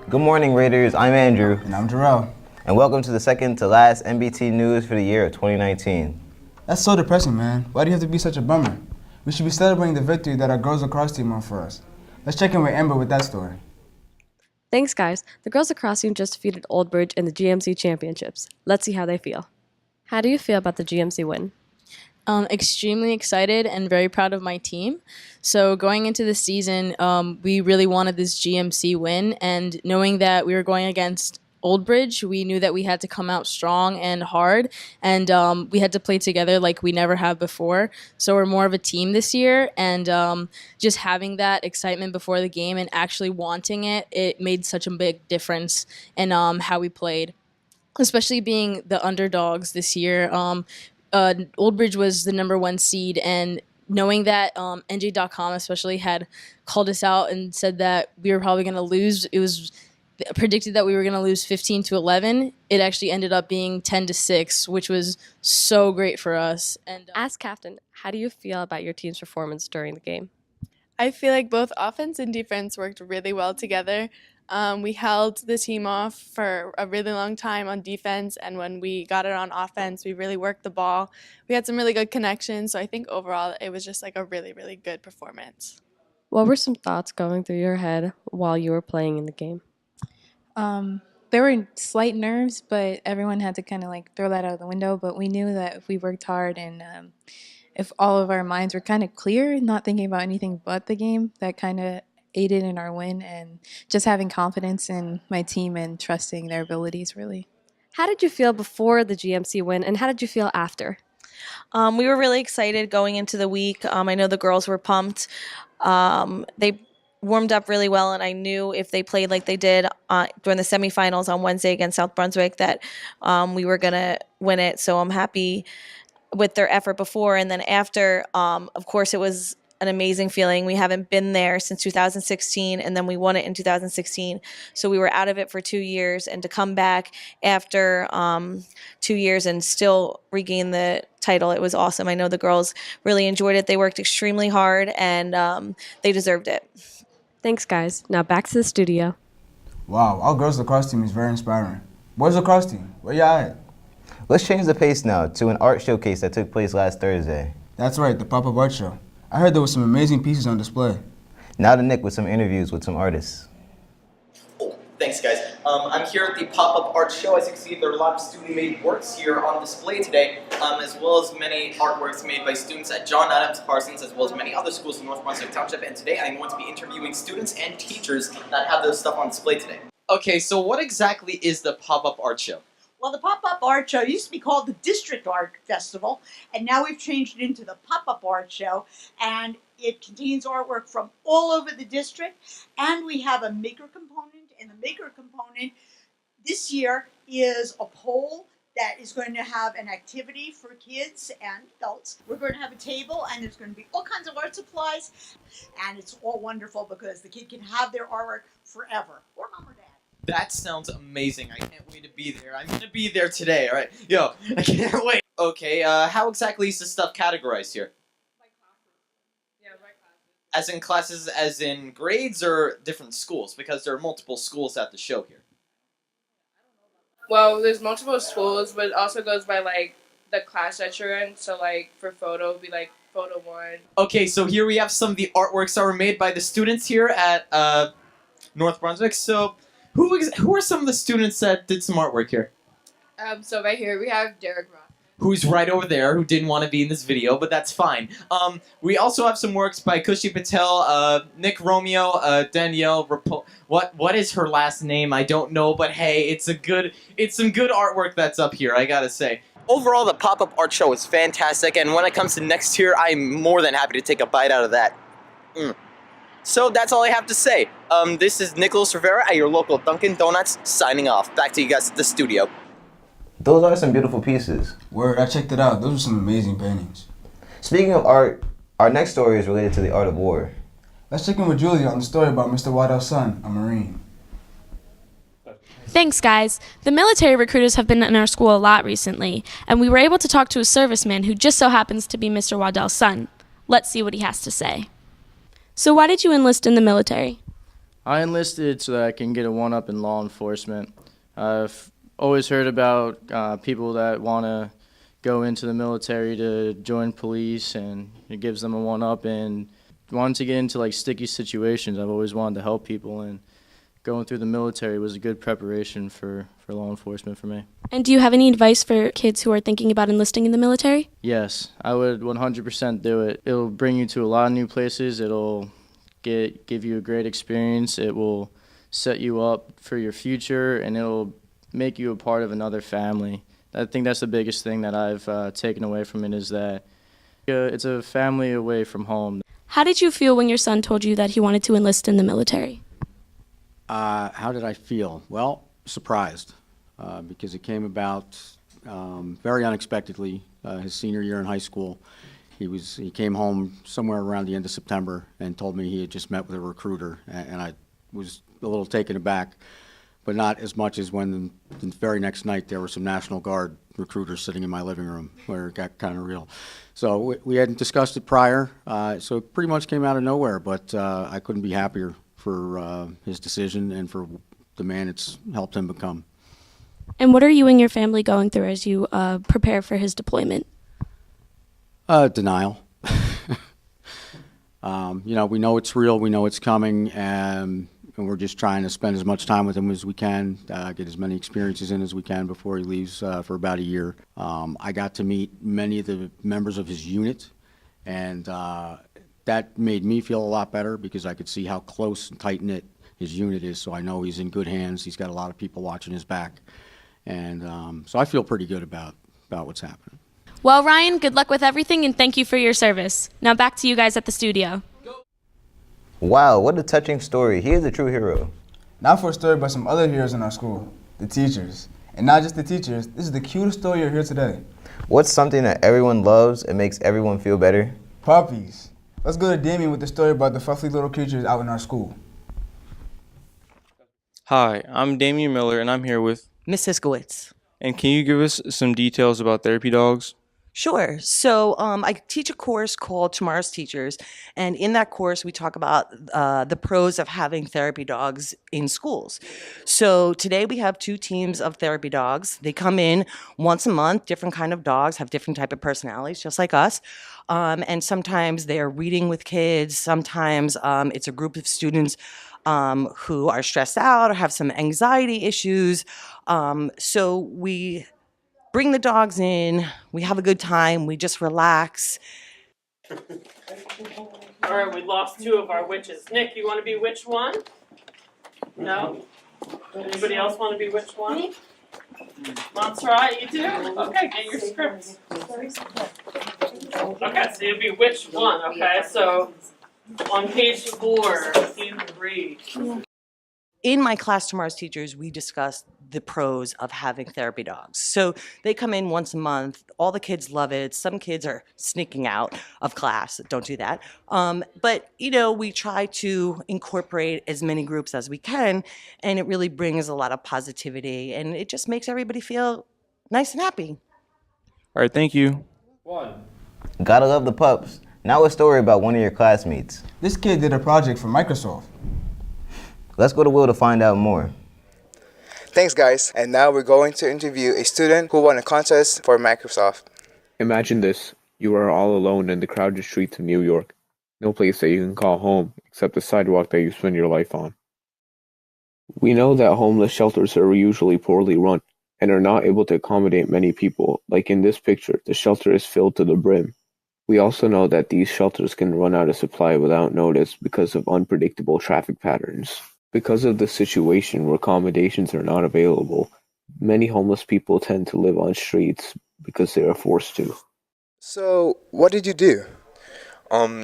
Good morning, Raiders. I'm Andrew. And I'm Jarrell. And welcome to the second to last NBT news for the year of 2019. That's so depressing, man. Why do you have to be such a bummer? We should be celebrating the victory that our girls lacrosse team won for us. Let's check in with Amber with that story. Thanks, guys. The girls lacrosse team just defeated Old Bridge in the GMC championships. Let's see how they feel. How do you feel about the GMC win? Extremely excited and very proud of my team. So going into the season, we really wanted this GMC win, and knowing that we were going against Old Bridge, we knew that we had to come out strong and hard, and we had to play together like we never have before. So we're more of a team this year, and just having that excitement before the game and actually wanting it, it made such a big difference in how we played, especially being the underdogs this year. Old Bridge was the number 1 seed, and knowing that NJ.com especially had called us out and said that we were probably going to lose, it was predicted that we were going to lose 15-11. It actually ended up being 10-6, which was so great for us. And As captain, how do you feel about your team's performance during the game? I feel like both offense and defense worked really well together. We held the team off for a really long time on defense, and when we got it on offense, we really worked the ball. We had some really good connections, so I think overall it was just like a really, really good performance. What were some thoughts going through your head while you were playing in the game? There were slight nerves, but everyone had to kind of like throw that out of the window. But we knew that if we worked hard and if all of our minds were kind of clear, not thinking about anything but the game, that kind of aided in our win, and just having confidence in my team and trusting their abilities, really. How did you feel before the GMC win, and how did you feel after? We were really excited going into the week. I know the girls were pumped. They warmed up really well, and I knew if they played like they did during the semifinals on Wednesday against South Brunswick that we were going to win it. So I'm happy with their effort before. And then after, of course, it was an amazing feeling. We haven't been there since 2016, and then we won it in 2016. So we were out of it for 2 years, and to come back after 2 years and still regain the title, it was awesome. I know the girls really enjoyed it. They worked extremely hard, and they deserved it. Thanks, guys. Now back to the studio. Wow, our girls lacrosse team is very inspiring. Boys lacrosse team, where y'all at? Let's change the pace now to an art showcase that took place last Thursday. That's right, the pop-up art show. I heard there were some amazing pieces on display. Now to Nick with some interviews with some artists. Oh, thanks guys. I'm here at the pop-up art show. As you can see, there are a lot of student-made works here on display today, as well as many artworks made by students at John Adams Parsons, as well as many other schools in North Brunswick Township. And today I'm going to be interviewing students and teachers that have their stuff on display today. Okay, so what exactly is the pop-up art show? Well, the Pop-Up Art Show used to be called the District Art Festival, and now we've changed it into the Pop-Up Art Show, and it contains artwork from all over the district, and we have a maker component, and the maker component this year is a poll that is going to have an activity for kids and adults. We're going to have a table, and there's going to be all kinds of art supplies, and it's all wonderful because the kid can have their artwork forever, or mom or dad. That sounds amazing. I can't wait to be there. I'm gonna be there today, alright? Yo, I can't wait. Okay, how exactly is this stuff categorized here? By classes. Yeah, by classes. As in classes, as in grades, or different schools? Because there are multiple schools at the show here. Well, there's multiple schools, but it also goes by like the class that you're in. So like for photo, it'd be like photo 1. Okay, so here we have some of the artworks that were made by the students here at North Brunswick. So, who are some of the students that did some artwork here? So right here we have Derek Ross. Who's right over there, who didn't want to be in this video, but that's fine. We also have some works by Kushi Patel, Nick Romeo, Danielle what is her last name? I don't know, but hey, it's some good artwork that's up here, I gotta say. Overall, the pop-up art show is fantastic, and when it comes to next year, I'm more than happy to take a bite out of that. So that's all I have to say. This is Nicholas Rivera at your local Dunkin' Donuts, signing off. Back to you guys at the studio. Those are some beautiful pieces. Word, I checked it out. Those are some amazing paintings. Speaking of art, our next story is related to the art of war. Let's check in with Julia on the story about Mr. Waddell's son, a Marine. Thanks, guys. The military recruiters have been in our school a lot recently, and we were able to talk to a serviceman who just so happens to be Mr. Waddell's son. Let's see what he has to say. So why did you enlist in the military? I enlisted so that I can get a one-up in law enforcement. I've always heard about people that want to go into the military to join police, and it gives them a one-up, and wanting to get into like sticky situations. I've always wanted to help people, and going through the military was a good preparation for law enforcement for me. And do you have any advice for kids who are thinking about enlisting in the military? Yes, I would 100% do it. It'll bring you to a lot of new places. It'll give you a great experience. It will set you up for your future, and it'll make you a part of another family. I think that's the biggest thing that I've taken away from it, is that it's a family away from home. How did you feel when your son told you that he wanted to enlist in the military? How did I feel? Well, surprised, because it came about very unexpectedly. His senior year in high school, he came home somewhere around the end of September and told me he had just met with a recruiter, and I was a little taken aback, but not as much as when the very next night there were some National Guard recruiters sitting in my living room, where it got kind of real. So we hadn't discussed it prior, so it pretty much came out of nowhere, but I couldn't be happier for his decision and for the man it's helped him become. And what are you and your family going through as you prepare for his deployment? Denial. We know it's real, we know it's coming, and we're just trying to spend as much time with him as we can, get as many experiences in as we can before he leaves for about a year. I got to meet many of the members of his unit, and that made me feel a lot better, because I could see how close and tight-knit his unit is, so I know he's in good hands. He's got a lot of people watching his back, and so I feel pretty good about what's happening. Well, Ryan, good luck with everything, and thank you for your service. Now back to you guys at the studio. Wow, what a touching story. He is a true hero. Now for a story about some other heroes in our school, the teachers. And not just the teachers, this is the cutest story you'll hear today. What's something that everyone loves and makes everyone feel better? Puppies. Let's go to Damien with the story about the fluffy little creatures out in our school. Hi, I'm Damien Miller, and I'm here with Miss Hiskowitz. And can you give us some details about therapy dogs? Sure. So I teach a course called Tomorrow's Teachers, and in that course we talk about the pros of having therapy dogs in schools. So today we have 2 teams of therapy dogs. They come in once a month. Different kind of dogs have different type of personalities, just like us. And sometimes they're reading with kids. Sometimes it's a group of students who are stressed out or have some anxiety issues. So we bring the dogs in, we have a good time, we just relax. All right, we lost 2 of our witches. Nick, you want to be which one? No? Anybody else want to be which one? Montserrat, you do? Okay, get your scripts. Okay, so you'll be which one, okay? So on page 4, scene 3. In my class, Tomorrow's Teachers, we discuss the pros of having therapy dogs. So they come in once a month. All the kids love it. Some kids are sneaking out of class. Don't do that. But, we try to incorporate as many groups as we can, and it really brings a lot of positivity, and it just makes everybody feel nice and happy. All right, thank you. Gotta love the pups. Now a story about one of your classmates. This kid did a project for Microsoft. Let's go to Will to find out more. Thanks, guys. And now we're going to interview a student who won a contest for Microsoft. Imagine this. You are all alone in the crowded streets of New York. No place that you can call home except the sidewalk that you spend your life on. We know that homeless shelters are usually poorly run and are not able to accommodate many people. Like in this picture, the shelter is filled to the brim. We also know that these shelters can run out of supply without notice because of unpredictable traffic patterns. Because of the situation where accommodations are not available, many homeless people tend to live on streets because they are forced to. So, what did you do?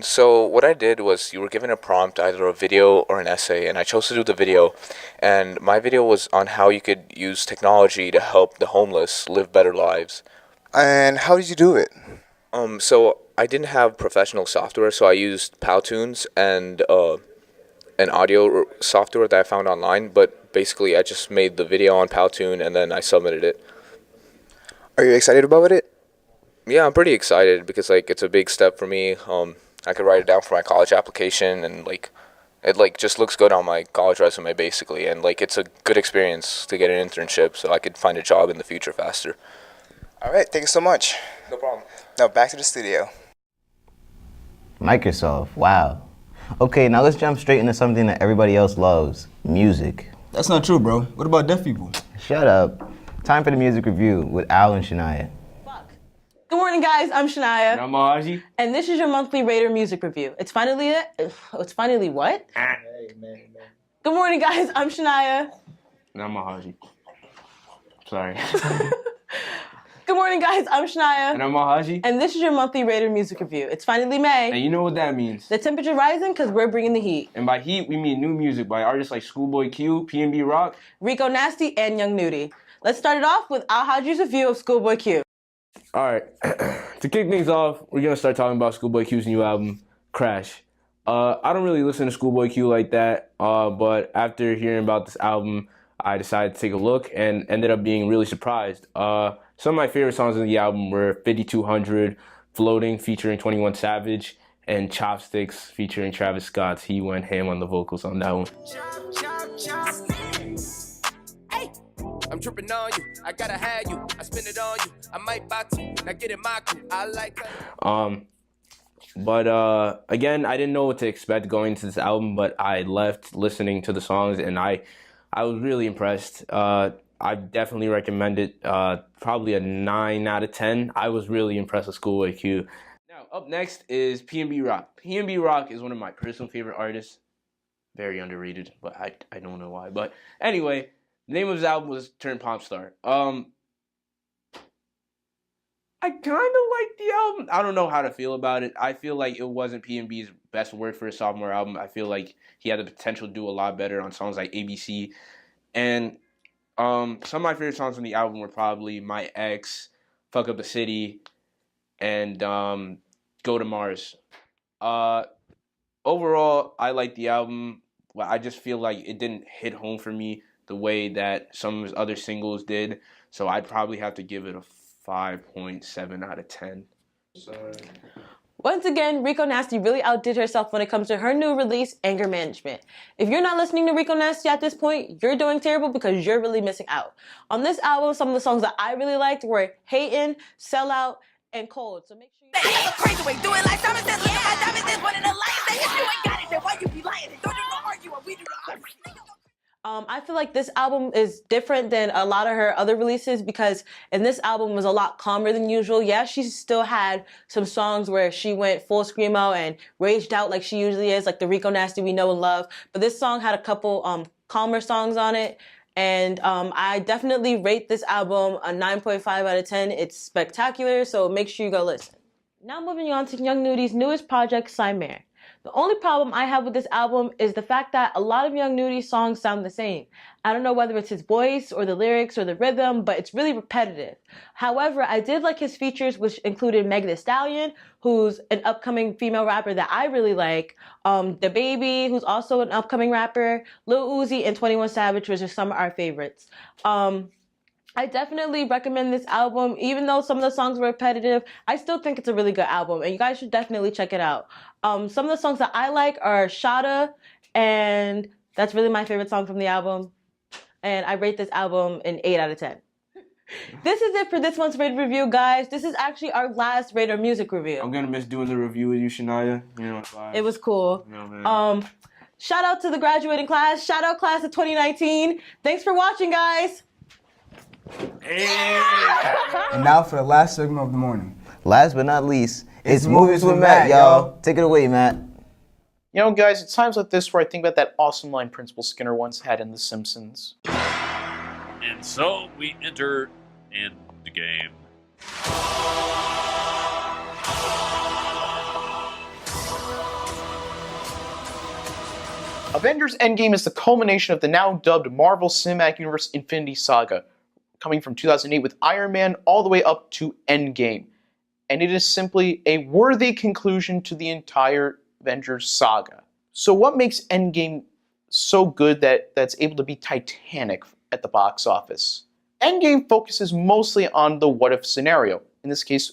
So what I did was you were given a prompt, either a video or an essay, and I chose to do the video. And my video was on how you could use technology to help the homeless live better lives. And how did you do it? So I didn't have professional software, so I used Powtoons and an audio software that I found online. But basically, I just made the video on Powtoon and then I submitted it. Are you excited about it? Yeah, I'm pretty excited because it's a big step for me. I could write it down for my college application and It like just looks good on my college resume basically, and like it's a good experience to get an internship so I could find a job in the future faster. All right, thank you so much. No problem. Now back to the studio. Microsoft, wow. Okay, now let's jump straight into something that everybody else loves, music. That's not true, bro. What about deaf people? Shut up. Time for the music review with Al and Shania. Good morning, guys. I'm Shania. I'm Aji. And this is your monthly Raider music review. It's finally what? Good morning, guys. I'm Shania. And I'm Aji. Sorry. Good morning, guys. I'm Shania. And I'm Aji. And this is your monthly Raider music review. It's finally May. And you know what that means. The temperature rising because we're bringing the heat. And by heat, we mean new music by artists like Schoolboy Q, P&B Rock, Rico Nasty, and Young Nudie. Let's start it off with Al Haji's review of Schoolboy Q. All right, to kick things off, we're gonna start talking about Schoolboy Q's new album, Crash. I don't really listen to Schoolboy Q like that, but after hearing about this album, I decided to take a look and ended up being really surprised. Some of my favorite songs on the album were 5200, Floating featuring 21 Savage, and Chopsticks featuring Travis Scott. He went ham on the vocals on that one. I'm tripping on you, I gotta have you, I spend it on you, I might box you, now get in my crew, I like But again, I didn't know what to expect going into this album, but I left listening to the songs and I was really impressed. I definitely recommend it, probably a 9 out of 10. I was really impressed with Schoolboy Q. Now, up next is P&B Rock. P&B Rock is one of my personal favorite artists. Very underrated, but I don't know why. But anyway, the name of his album was Turn Pop Star. I kind of like the album. I don't know how to feel about it. I feel like it wasn't P&B's best work for his sophomore album. I feel like he had the potential to do a lot better on songs like ABC. And some of my favorite songs on the album were probably My Ex, Fuck Up the City, and Go to Mars. Overall, I like the album. I just feel like it didn't hit home for me the way that some of his other singles did. So I'd probably have to give it a 5.7 out of 10. Sorry. Once again, Rico Nasty really outdid herself when it comes to her new release, Anger Management. If you're not listening to Rico Nasty at this point, you're doing terrible because you're really missing out. On this album, some of the songs that I really liked were Hatin', Sellout, and Cold. So make sure you... That's a crazy way, do it like Simon says, look at my diamonds, this one in the light, if you ain't got it, then why you be lying? Don't you not argue when we do the opposite? I feel like this album is different than a lot of her other releases because in this album was a lot calmer than usual. Yeah, she still had some songs where she went full screamo and raged out like she usually is, like the Rico Nasty we know and love. But this song had a couple calmer songs on it. And I definitely rate this album a 9.5 out of 10. It's spectacular, so make sure you go listen. Now moving on to Young Nudie's newest project, Cymare. The only problem I have with this album is the fact that a lot of Young Nudie's songs sound the same. I don't know whether it's his voice or the lyrics or the rhythm, but it's really repetitive. However, I did like his features, which included Meg Thee Stallion, who's an upcoming female rapper that I really like, DaBaby, who's also an upcoming rapper, Lil Uzi, and 21 Savage, which are some of our favorites. I definitely recommend this album. Even though some of the songs were repetitive, I still think it's a really good album, and you guys should definitely check it out. Some of the songs that I like are Shada, and that's really my favorite song from the album. And I rate this album an 8 out of 10. This is it for this month's Raider review, guys. This is actually our last Raider music review. I'm gonna miss doing the review with you, Shania. You know, it was cool. You know, man. Shout out to the graduating class. Shout out class of 2019. Thanks for watching, guys. And now for the last segment of the morning. Last but not least, it's Movies with Matt, y'all. Take it away, Matt. You know, guys, it's times like this where I think about that awesome line Principal Skinner once had in The Simpsons. And so we enter Endgame. Avengers Endgame is the culmination of the now dubbed Marvel Cinematic Universe Infinity Saga, coming from 2008 with Iron Man all the way up to Endgame. And it is simply a worthy conclusion to the entire Avengers saga. So what makes Endgame so good that's able to be titanic at the box office? Endgame focuses mostly on the what-if scenario. In this case,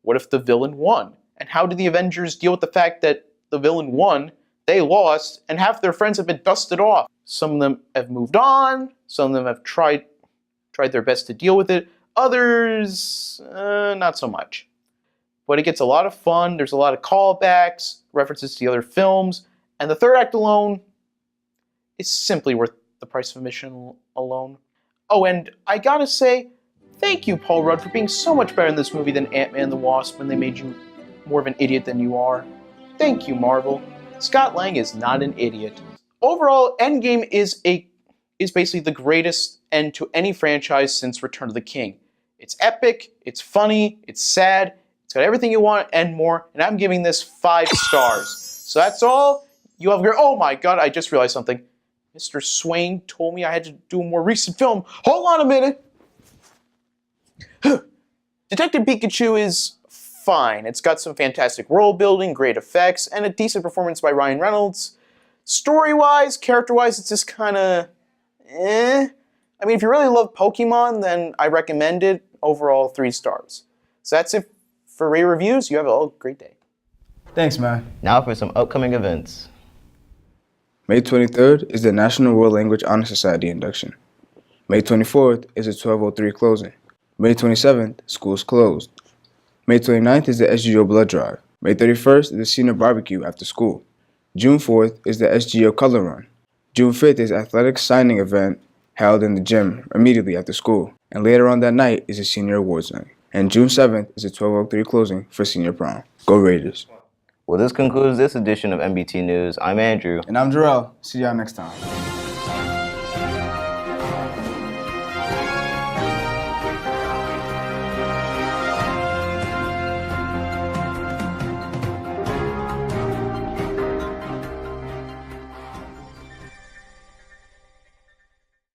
what if the villain won? And how do the Avengers deal with the fact that the villain won, they lost, and half their friends have been dusted off. Some of them have moved on, some of them have tried their best to deal with it, others, not so much. But it gets a lot of fun, there's a lot of callbacks, references to the other films, and the third act alone is simply worth the price of admission alone. Oh, and I gotta say, thank you, Paul Rudd, for being so much better in this movie than Ant-Man and the Wasp when they made you more of an idiot than you are. Thank you, Marvel. Scott Lang is not an idiot. Overall, Endgame is basically the greatest end to any franchise since Return of the King. It's epic, it's funny, it's sad, it's got everything you want and more, and I'm giving this 5 stars. So that's all. You have your, oh my god, I just realized something. Mr. Swain told me I had to do a more recent film. Hold on a minute. Detective Pikachu is fine. It's got some fantastic world building, great effects, and a decent performance by Ryan Reynolds. Story-wise, character-wise, it's just kind of eh. I mean, if you really love Pokemon, then I recommend it. Overall, 3 stars. So that's it for Ray Reviews. You have a great day. Thanks, man. Now for some upcoming events. May 23rd is the National World Language Honor Society induction. May 24th is the 1203 closing. May 27th, school's closed. May 29th is the SGO blood drive. May 31st is the senior barbecue after school. June 4th is the SGO color run. June 5th is athletics signing event held in the gym immediately after school. And later on that night is the senior awards night. And June 7th is the 1203 closing for senior prom. Go Raiders. Well, this concludes this edition of MBT News. I'm Andrew. And I'm Jarrell. See y'all next time.